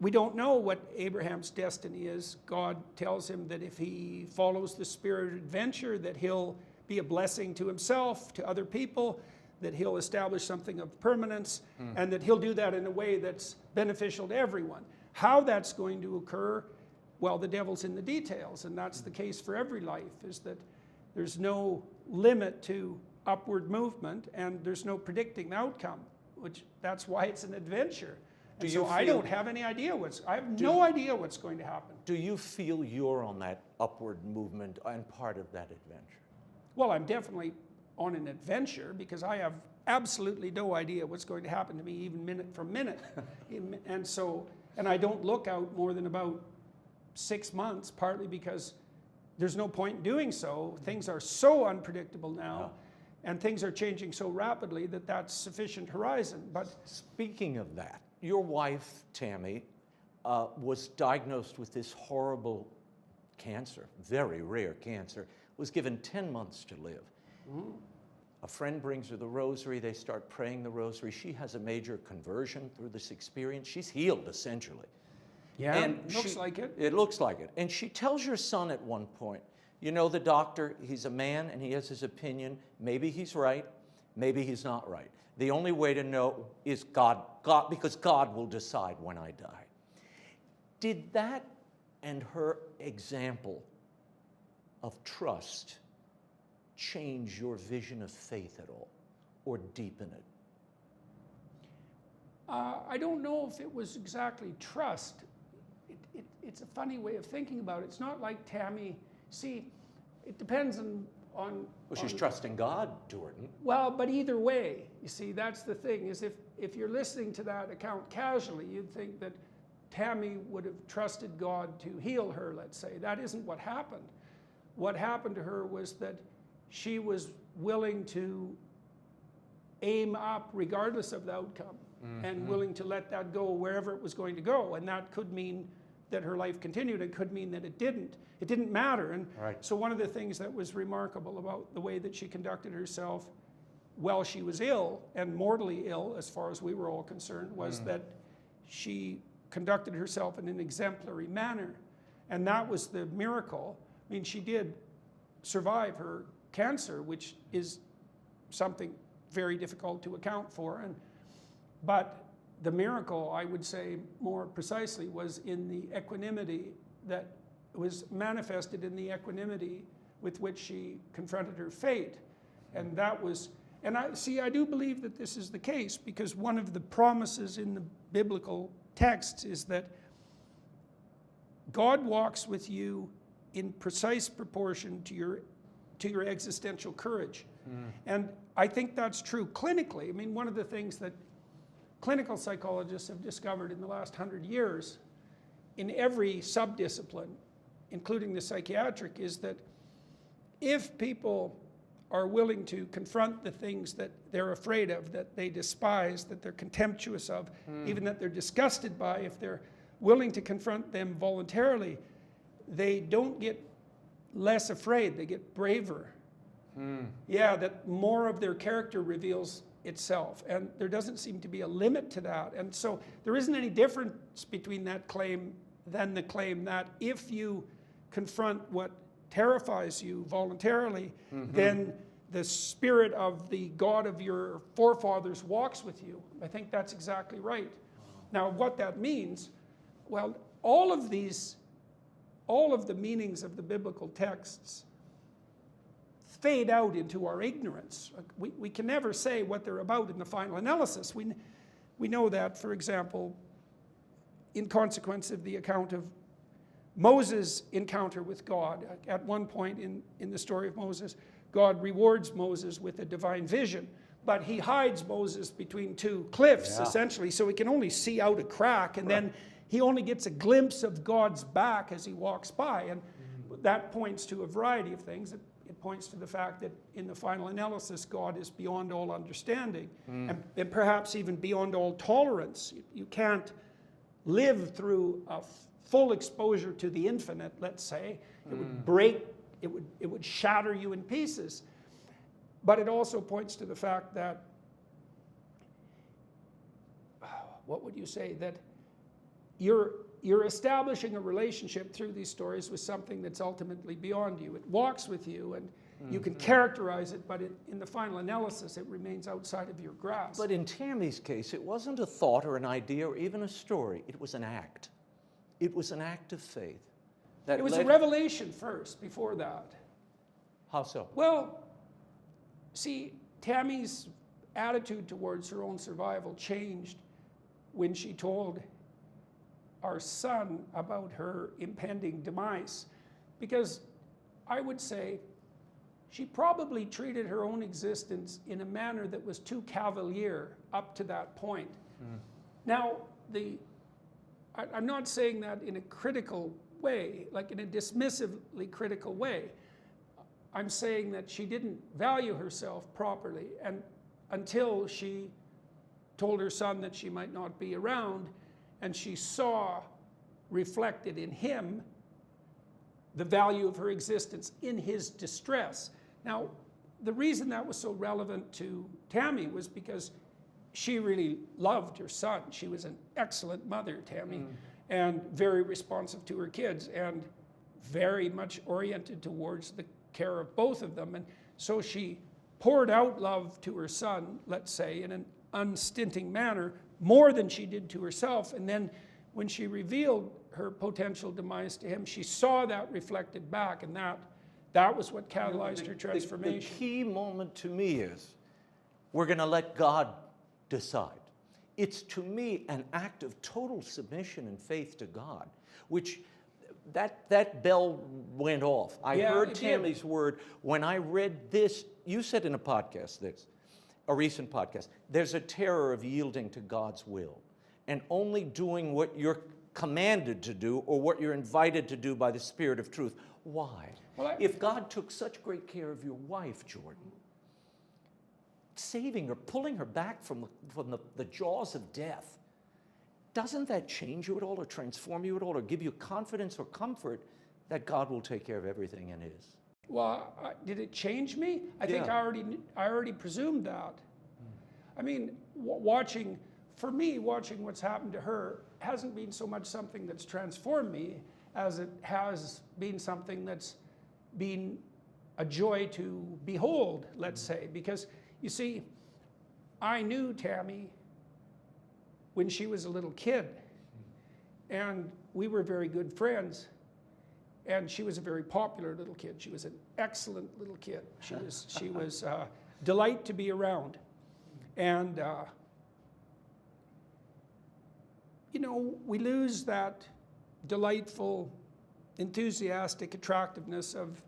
we don't know what Abraham's destiny is. God tells him that if he follows the spirit of adventure, that he'll be a blessing to himself, to other people, that he'll establish something of permanence, and that he'll do that in a way that's beneficial to everyone. How that's going to occur, well, the devil's in the details, and that's the case for every life, is that there's no limit to upward movement, and there's no predicting the outcome, which that's why it's an adventure. And so I don't have any idea I have no idea what's going to happen. Do you feel you're on that upward movement and part of that adventure? Well, I'm definitely on an adventure because I have absolutely no idea what's going to happen to me even minute from minute. And I don't look out more than about 6 months, partly because there's no point in doing so. Things are so unpredictable now, and things are changing so rapidly that that's sufficient horizon. But speaking of that, your wife, Tammy, was diagnosed with this horrible cancer, very rare cancer, was given 10 months to live. A friend brings her the rosary, they start praying the rosary. She has a major conversion through this experience. She's healed, essentially. yeah, And looks like it. It looks like it. And she tells your son at one point, you know, the doctor, he's a man and he has his opinion. Maybe he's right, maybe he's not right. The only way to know is God, because God will decide when I die. Did that and her example of trust change your vision of faith at all, or deepen it? I don't know if it was exactly trust. It's a funny way of thinking about it. It's not like Tammy, see, it depends on Well, she's trusting God, Jordan. well, but either way, you see, that's the thing, is if you're listening to that account casually, you'd think that Tammy would have trusted God to heal her, let's say. That isn't what happened. What happened to her was that she was willing to aim up regardless of the outcome, and willing to let that go wherever it was going to go. And that could mean that her life continued. It could mean that it didn't. It didn't matter. And so one of the things that was remarkable about the way that she conducted herself while she was ill, and mortally ill as far as we were all concerned, was that she conducted herself in an exemplary manner. And that was the miracle. I mean, she did survive her cancer, which is something very difficult to account for. But the miracle, I would say more precisely, was in the equanimity that was manifested in the equanimity with which she confronted her fate. And that was, and I do believe that this is the case, because one of the promises in the biblical texts is that God walks with you in precise proportion to your existential courage. And I think that's true clinically. I mean, one of the things that clinical psychologists have discovered in the last 100 years in every subdiscipline, including the psychiatric, is that if people are willing to confront the things that they're afraid of, that they despise, that they're contemptuous of, even that they're disgusted by, if they're willing to confront them voluntarily, they don't get less afraid, they get braver. Yeah, that more of their character reveals itself, and there doesn't seem to be a limit to that. And so there isn't any difference between that claim than the claim that if you confront what terrifies you voluntarily, then the spirit of the God of your forefathers walks with you. I think that's exactly right. Now, what that means, well, all of the meanings of the biblical texts fade out into our ignorance. We can never say what they're about in the final analysis. We know that, for example, in consequence of the account of Moses' encounter with God. At one point in the story of Moses, God rewards Moses with a divine vision, but he hides Moses between two cliffs, essentially, so he can only see out a crack, and then he only gets a glimpse of God's back as he walks by. And that points to a variety of things. It points to the fact that in the final analysis, God is beyond all understanding, and perhaps even beyond all tolerance. You can't live through a full exposure to the infinite, let's say. It would break, it would shatter you in pieces. But it also points to the fact that, what would you say, that you're establishing a relationship through these stories with something that's ultimately beyond you. It walks with you, and you can characterize it, but in the final analysis, it remains outside of your grasp. But in Tammy's case, it wasn't a thought or an idea or even a story. It was an act. It was an act of faith. It was a revelation first, before that. How so? Well, see, Tammy's attitude towards her own survival changed when she told our son about her impending demise. Because I would say she probably treated her own existence in a manner that was too cavalier up to that point. Now, I'm not saying that in a critical way, like in a dismissively critical way. I'm saying that she didn't value herself properly, and until she told her son that she might not be around, and she saw reflected in him the value of her existence in his distress. Now, the reason that was so relevant to Tammy was because she really loved her son. She was an excellent mother, Tammy, and very responsive to her kids, and very much oriented towards the care of both of them. And so she poured out love to her son, let's say, in an unstinting manner, more than she did to herself. And then when she revealed her potential demise to him, she saw that reflected back, and that was what catalyzed her transformation. The key moment to me is, we're going to let God decide. It's, to me, an act of total submission and faith to God, which that bell went off. I heard Tammy's word when I read this. You said in a podcast, a recent podcast, there's a terror of yielding to God's will and only doing what you're commanded to do or what you're invited to do by the Spirit of truth. Why? Well, if God took such great care of your wife, Jordan, saving her, pulling her back from the jaws of death, doesn't that change you at all or transform you at all or give you confidence or comfort that God will take care of everything in His? Well, did it change me? I think I already presumed that. I mean, watching what's happened to her hasn't been so much something that's transformed me as it has been something that's been a joy to behold, let's say. Because, you see, I knew Tammy when she was a little kid, and we were very good friends, and she was a very popular little kid. She was an excellent little kid. She was a delight to be around. And, you know, we lose that delightful, enthusiastic attractiveness of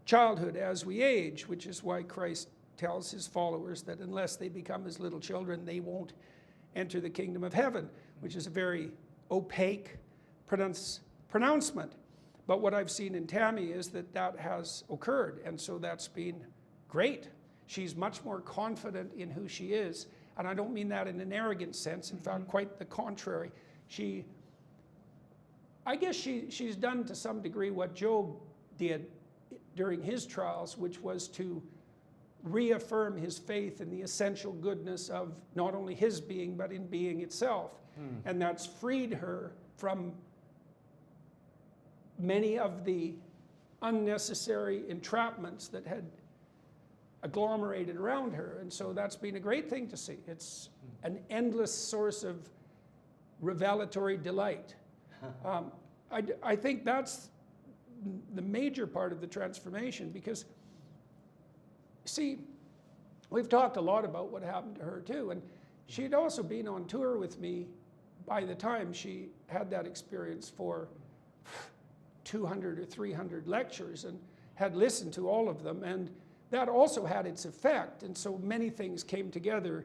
childhood as we age, which is why Christ tells his followers that unless they become as little children, they won't enter the kingdom of heaven, which is a very opaque pronouncement. But what I've seen in Tammy is that has occurred, and so that's been great. She's much more confident in who she is, and I don't mean that in an arrogant sense. In fact, quite the contrary. I guess she's done to some degree what Job did during his trials, which was to reaffirm his faith in the essential goodness of not only his being, but in being itself. And that's freed her from many of the unnecessary entrapments that had agglomerated around her. And so that's been a great thing to see. It's an endless source of revelatory delight. I think that's the major part of the transformation, because, see, we've talked a lot about what happened to her too, and she'd also been on tour with me by the time she had that experience for 200 or 300 lectures and had listened to all of them, and that also had its effect. And so many things came together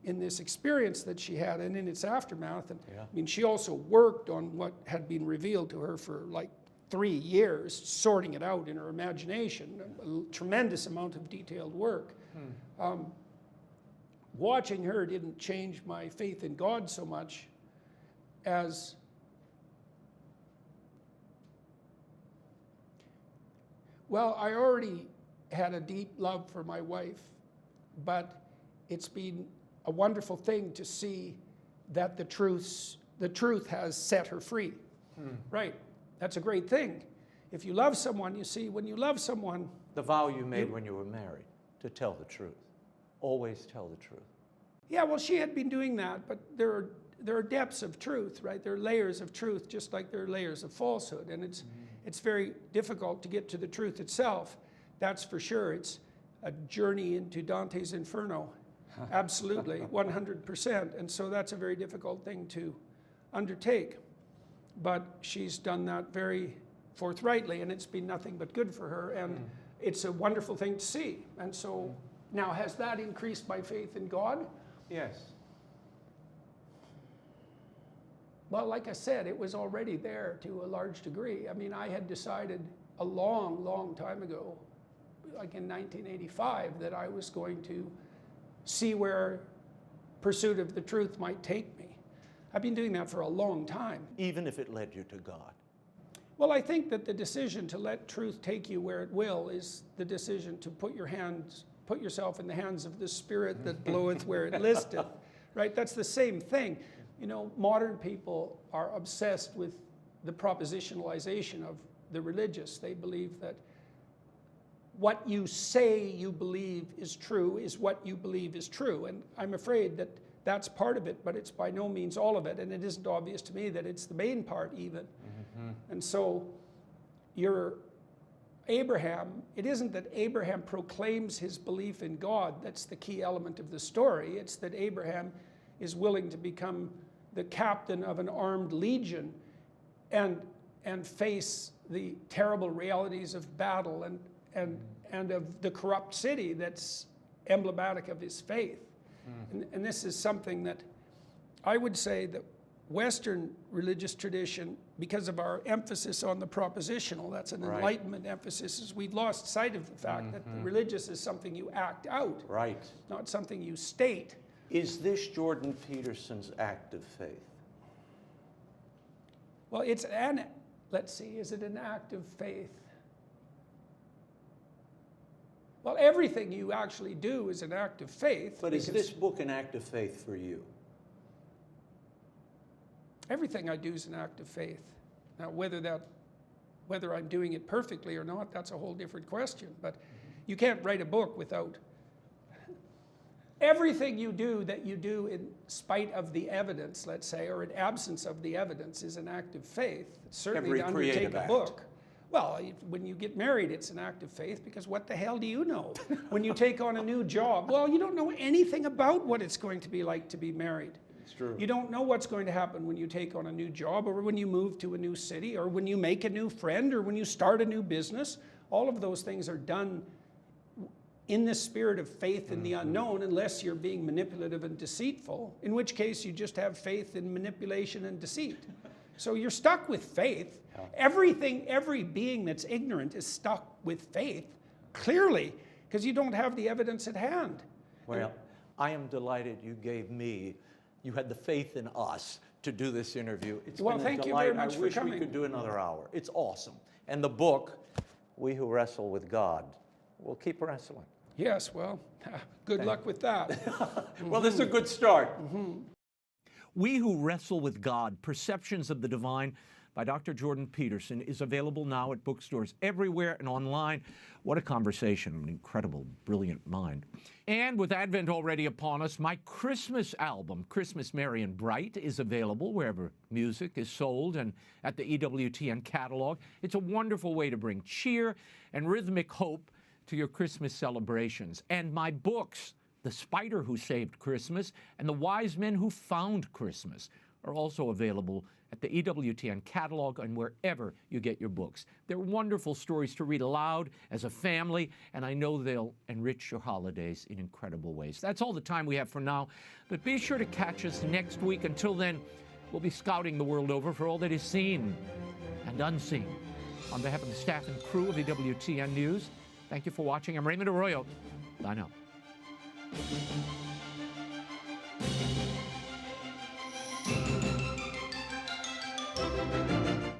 in this experience that she had and in its aftermath. And I mean, she also worked on what had been revealed to her for like 3 years, sorting it out in her imagination, a tremendous amount of detailed work. Watching her didn't change my faith in God so much as well, I already had a deep love for my wife, but it's been a wonderful thing to see that the truth has set her free. Right. That's a great thing. If you love someone, you see, when you love someone... The vow you made when you were married, to tell the truth. Always tell the truth. Yeah, well, she had been doing that, but there are depths of truth, right? There are layers of truth, just like there are layers of falsehood, and it's very difficult to get to the truth itself. That's for sure. It's a journey into Dante's Inferno. Absolutely, 100%. And so that's a very difficult thing to undertake. But she's done that very forthrightly, and it's been nothing but good for her. And it's a wonderful thing to see. And so now, has that increased my faith in God? Yes. Well, like I said, it was already there to a large degree. I mean, I had decided a long, long time ago, like in 1985, that I was going to see where pursuit of the truth might take me. I've been doing that for a long time. Even if it led you to God. Well, I think that the decision to let truth take you where it will is the decision to put yourself in the hands of the Spirit that bloweth where it listeth, right? That's the same thing. You know, modern people are obsessed with the propositionalization of the religious. They believe that what you say you believe is true is what you believe is true. And I'm afraid that that's part of it, but it's by no means all of it. And it isn't obvious to me that it's the main part even. And so Abraham, it isn't that Abraham proclaims his belief in God. That's the key element of the story. It's that Abraham is willing to become the captain of an armed legion and face the terrible realities of battle and of the corrupt city that's emblematic of his faith. And this is something that I would say that Western religious tradition, because of our emphasis on the propositional, that's an Enlightenment emphasis, is we've lost sight of the fact that the religious is something you act out, not something you state. Is this Jordan Peterson's act of faith? Well, let's see, is it an act of faith? Well, everything you actually do is an act of faith. But is this book an act of faith for you? Everything I do is an act of faith. Now, whether I'm doing it perfectly or not, that's a whole different question. But you can't write a book without... Everything you do that you do in spite of the evidence, let's say, or in absence of the evidence, is an act of faith. Certainly to undertake a book. Well, when you get married, it's an act of faith, because what the hell do you know? When you take on a new job, well, you don't know anything about what it's going to be like to be married. It's true. You don't know what's going to happen when you take on a new job, or when you move to a new city, or when you make a new friend, or when you start a new business. All of those things are done in the spirit of faith in the unknown, unless you're being manipulative and deceitful, in which case you just have faith in manipulation and deceit. So you're stuck with faith. Every being that's ignorant is stuck with faith, clearly, because you don't have the evidence at hand. Well, I am delighted you had the faith in us to do this interview. It's been a delight. Thank you very much for coming. I wish we could do another hour. It's awesome. And the book, We Who Wrestle with God, we'll keep wrestling. Yes, well, good luck with that. Well, this is a good start. We Who Wrestle with God, Perceptions of the Divine by Dr. Jordan Peterson is available now at bookstores everywhere and online. What a conversation, an incredible, brilliant mind. And with Advent already upon us, my Christmas album, Christmas Merry and Bright, is available wherever music is sold and at the EWTN catalog. It's a wonderful way to bring cheer and rhythmic hope to your Christmas celebrations. And my books, The Spider Who Saved Christmas and The Wise Men Who Found Christmas, are also available at the EWTN catalog and wherever you get your books. They're wonderful stories to read aloud as a family, and I know they'll enrich your holidays in incredible ways. That's all the time we have for now, but be sure to catch us next week. Until then, we'll be scouting the world over for all that is seen and unseen. On behalf of the staff and crew of EWTN News, thank you for watching. I'm Raymond Arroyo. Bye now.